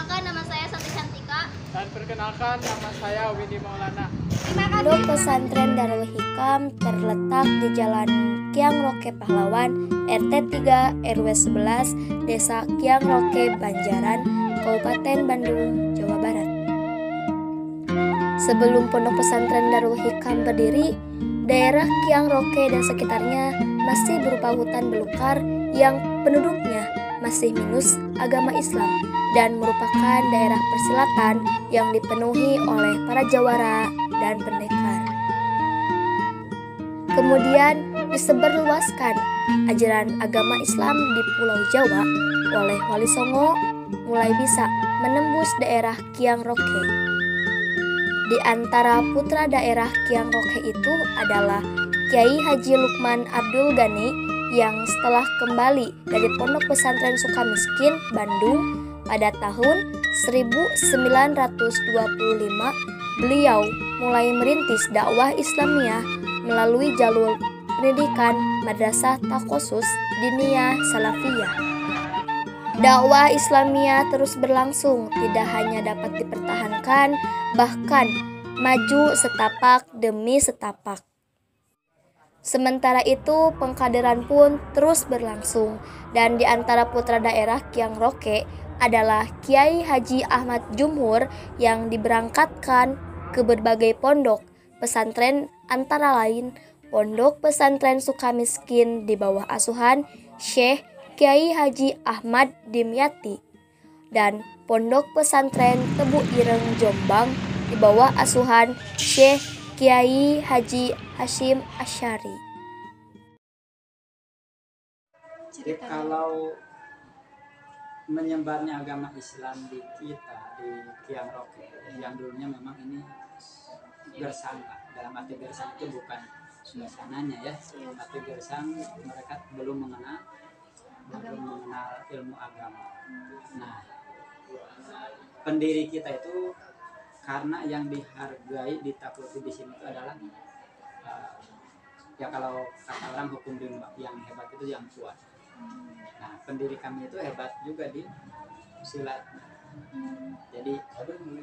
Perkenalkan, nama saya Santi Cantika. Dan perkenalkan, nama saya Windy Maulana. Pondok Pesantren Darul Hikam terletak di Jalan Kiang Roke Pahlawan, RT 3 RW 11, Desa Kiang Roke, Banjaran, Kabupaten Bandung, Jawa Barat. Sebelum Pondok Pesantren Darul Hikam berdiri, daerah Kiang Roke dan sekitarnya masih berupa hutan belukar yang penduduknya masih minus agama Islam dan merupakan daerah persilatan yang dipenuhi oleh para jawara dan pendekar. Kemudian disebarluaskan ajaran agama Islam di Pulau Jawa oleh Wali Songo, mulai bisa menembus daerah Kiang Roke. Di antara putra daerah Kiang Roke itu adalah Kiai Haji Lukman Abdul Ghani yang setelah kembali dari Pondok Pesantren Sukamiskin, Bandung pada tahun 1925, beliau mulai merintis dakwah Islamiyah melalui jalur pendidikan Madrasah Takhosus Diniyah Salafiyah. Dakwah Islamiyah terus berlangsung, tidak hanya dapat dipertahankan, bahkan maju setapak demi setapak. Sementara itu, pengkaderan pun terus berlangsung, dan di antara putra daerah Kiang Roke adalah Kiai Haji Ahmad Jumhur yang diberangkatkan ke berbagai pondok pesantren, antara lain Pondok Pesantren Sukamiskin di bawah asuhan Syekh Kiai Haji Ahmad Dimyati dan Pondok Pesantren Tebu Ireng Jombang di bawah asuhan Syekh Kiai Haji Hashim Asy'ari. Jadi kalau menyebarnya agama Islam di kita di Kiang Roke yang dulunya memang ini gersang, dalam arti gersang itu bukan suasananya ya, arti gersang mereka belum mengenal ilmu agama. Nah, pendiri kita itu karena yang dihargai, ditakuti di sini itu adalah ya kalau kata orang hukum rimba, yang hebat itu yang kuat. Nah, pendiri kami itu hebat juga di silat. Jadi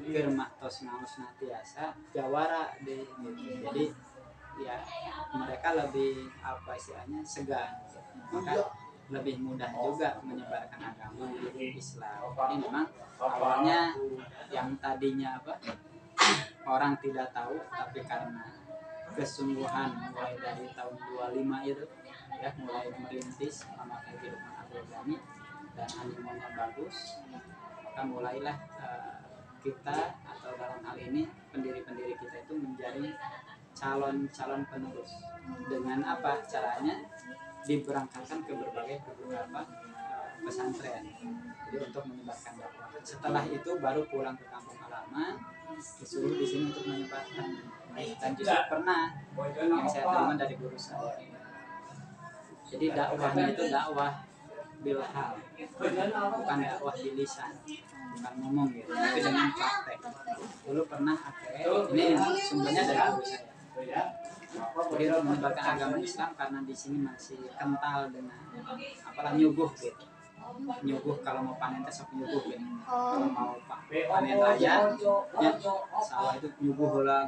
germah tos ngaos natiasa jawara di gitu. Jadi ya mereka lebih apa istilahnya segan, maka lebih mudah juga menyebarkan agama Islam. Jadi memang awalnya yang tadinya apa orang tidak tahu, tapi karena kesungguhan mulai dari tahun 25 itu ya mulai merintis sama kehidupan Abdul Ghani dan animonya bagus, maka mulailah kita atau dalam hal ini pendiri-pendiri kita itu menjadi calon penerus. Dengan apa caranya? Diberangkatkan ke berbagai beberapa pesantren jadi untuk menyebarkan dakwah. Setelah itu baru pulang ke kampung halaman, disuruh di sini untuk menyebarkan. Dan justru pernah yang saya terima dari guru saya. Jadi dakwahnya itu dakwah bilhal, bukan dakwah bilisan, bukan ngomong gitu, tapi dengan praktek. Dulu pernah ini sumbernya dari guru saya. Jadi menyebarkan agama Islam karena di sini masih kental dengan apalah nyuguh gitu. Nyuguh kalau mau panen teh sok nyuguh gitu. Kalau mau panen raya ya sawah itu nyuguh lah.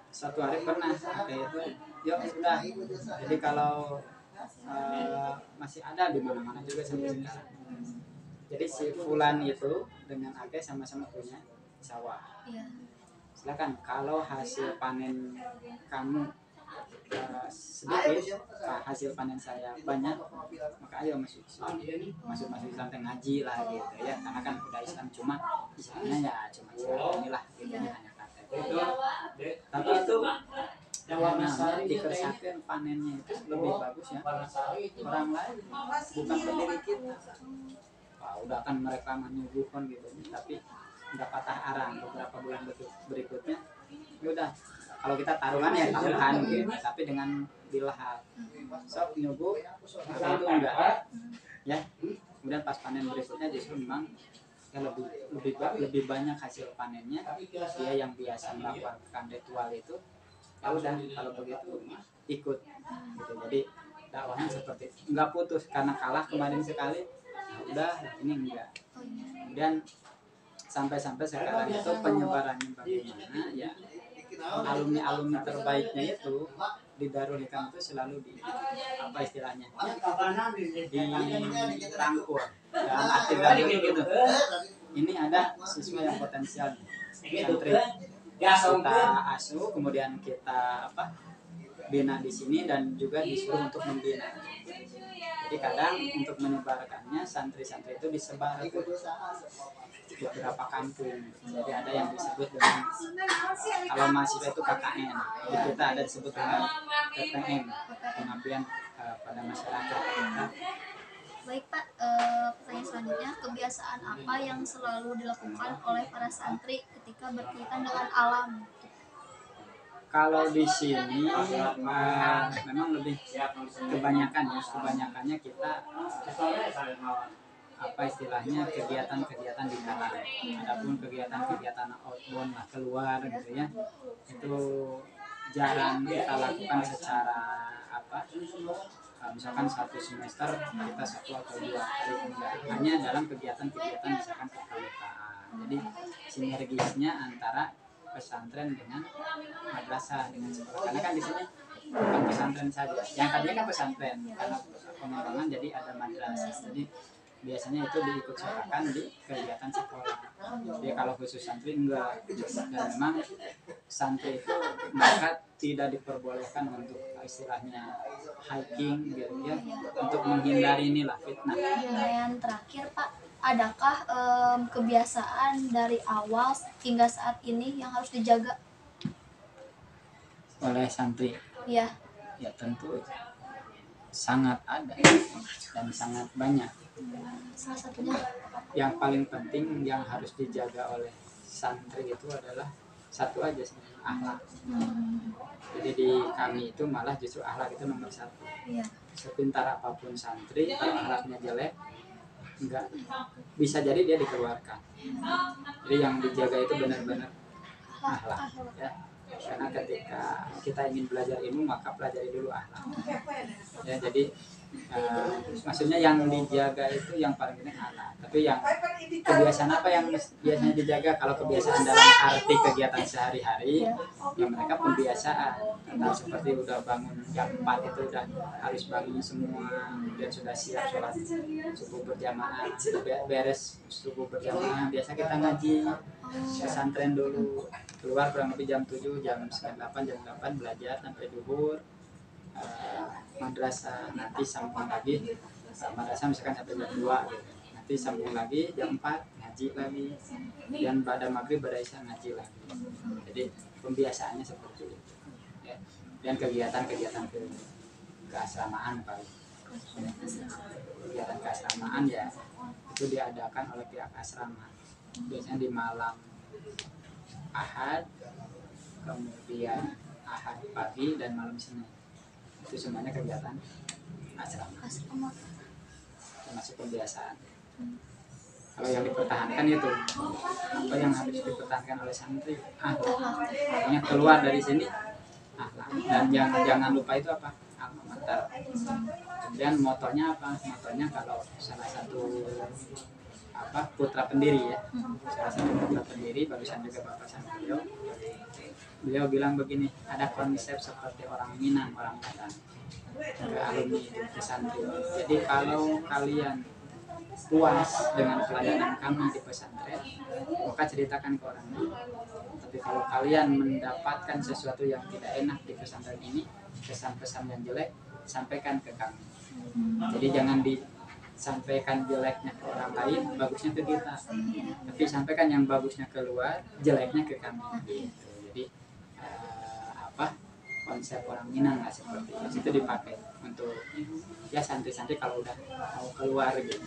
Satu hari pernah itu yuk sudah. Jadi kalau masih ada di mana-mana juga sampai sekarang. Jadi si Fulan itu dengan Ake sama-sama punya sawah. Silakan kalau hasil panen kamu sedikit, hasil panen saya banyak, maka ayo masuk Islam teh ngaji lah gitu ya, karena kan udah Islam cuma Islamnya ya cuma inilah gitu hanya KTP itu. Tapi itu dikersakan panennya itu lebih bagus ya orang lain, bukan pendiri kita. Udah kan mereka menyuguhkan gitu, tapi udah patah arang beberapa bulan berikutnya ya udah kalau kita taruhan ya taruhan gitu, tapi dengan bilhal sok nyuguh itu enggak ya. Kemudian pas panen berikutnya justru memang ya lebih banyak hasil panennya. Dia yang biasa melakukan ritual itu ya udah kalau begitu ikut gitu. Jadi dakwahnya seperti itu, enggak putus karena kalah kemarin sekali, nah udah ini enggak. Kemudian sampai sekarang itu penyebarannya bagaimana ya, alumni terbaiknya itu di Darul Hikam itu selalu di apa istilahnya, dirangkul dalam arti Darul gitu. Ini ada siswa yang potensial santri, kita asuh, kemudian kita bina di sini dan juga disuruh untuk membina. Jadi kadang untuk menyebarkannya santri-santri itu disebar ke beberapa kampung. Jadi ada yang disebut dengan, kalau mahasiswa itu KKN, di kita ada disebut dengan PPM, pengabdian pada masyarakat. Baik Pak, pertanyaan selanjutnya, kebiasaan apa yang selalu dilakukan oleh para santri ketika berkaitan dengan alam? Kalau di sini memang lebih kebanyakannya kita apa istilahnya kegiatan di dalam. Adapun kegiatan outbound lah, keluar gitu ya, itu jarang kita lakukan secara misalkan satu semester kita 1 atau 2 kali, enggak, hanya dalam kegiatan misalkan kekeluargaan. Jadi sinergisnya antara pesantren dengan madrasah dengan sekolah, karena kan di sini bukan pesantren saja, yang tadinya kan pesantren, karena pengembangan jadi ada madrasah, jadi biasanya itu diikut sertakan di kegiatan sekolah. Jadi kalau khusus santri enggak, dan memang santri itu mereka tidak diperbolehkan untuk istilahnya hiking gitu ya, untuk menghindari inilah fitnah. Yang terakhir Pak, adakah kebiasaan dari awal hingga saat ini yang harus dijaga Oleh santri? ya? Ya tentu sangat ada dan sangat banyak. Salah satunya Yang paling penting yang harus dijaga oleh santri itu adalah satu aja sih, akhlak. Jadi di kami itu malah justru akhlak itu nomor 1. ya. Sepintar apapun santri, kalau akhlaknya jelek, enggak bisa jadi dia dikeluarkan. Jadi yang dijaga itu benar-benar akhlak ya. Karena ketika kita ingin belajar ilmu maka pelajari dulu akhlak ya. Jadi maksudnya yang dijaga itu yang paling penting akhlak. Tapi yang kebiasaan apa yang biasanya dijaga? Kalau kebiasaan dalam arti kegiatan sehari-hari ya mereka pembiasaan. Nah, seperti udah bangun jam 4 itu udah harus bangun semua, kemudian sudah siap sholat subuh berjamaah, beres subuh berjamaah biasa kita ngaji pesantren dulu, keluar kurang lebih jam 7, jam 8 belajar sampai duhur, madrasah, nanti sambung lagi madrasah misalkan sampai jam 2 gitu. Nanti sambung lagi jam 4 ngaji lagi, dan pada maghrib pada isya ngaji lagi. Jadi pembiasaannya seperti itu ya. Dan kegiatan keasramaan paling, kegiatan keasramaan ya itu diadakan oleh pihak asrama biasanya di malam Ahad, kemudian Ahad pagi dan malam Senin. Itu semuanya kegiatan asrama, termasuk pembiasaan. Kalau yang dipertahankan itu apa yang harus dipertahankan oleh santri? Pokoknya keluar dari sini dan jangan lupa itu apa? Alma mater. Kemudian motonya apa? Motonya kalau salah satu putra pendiri ya, salah satu putra pendiri barusan juga Bapak Santiago, beliau bilang begini, ada konsep seperti orang Minang, orang Padang, alumni pesantren. Jadi kalau kalian puas dengan pelayanan kami di pesantren, maka ceritakan ke orang lain. Tapi kalau kalian mendapatkan sesuatu yang tidak enak di pesantren ini, pesan-pesan yang jelek, sampaikan ke kami. Jadi jangan disampaikan jeleknya ke orang lain, bagusnya ke kita. Tapi sampaikan yang bagusnya keluar, jeleknya ke kami. Gitu. Jadi konsep orang Minang lah seperti itu dipakai untuk ya santri-santri kalau udah mau keluar gitu.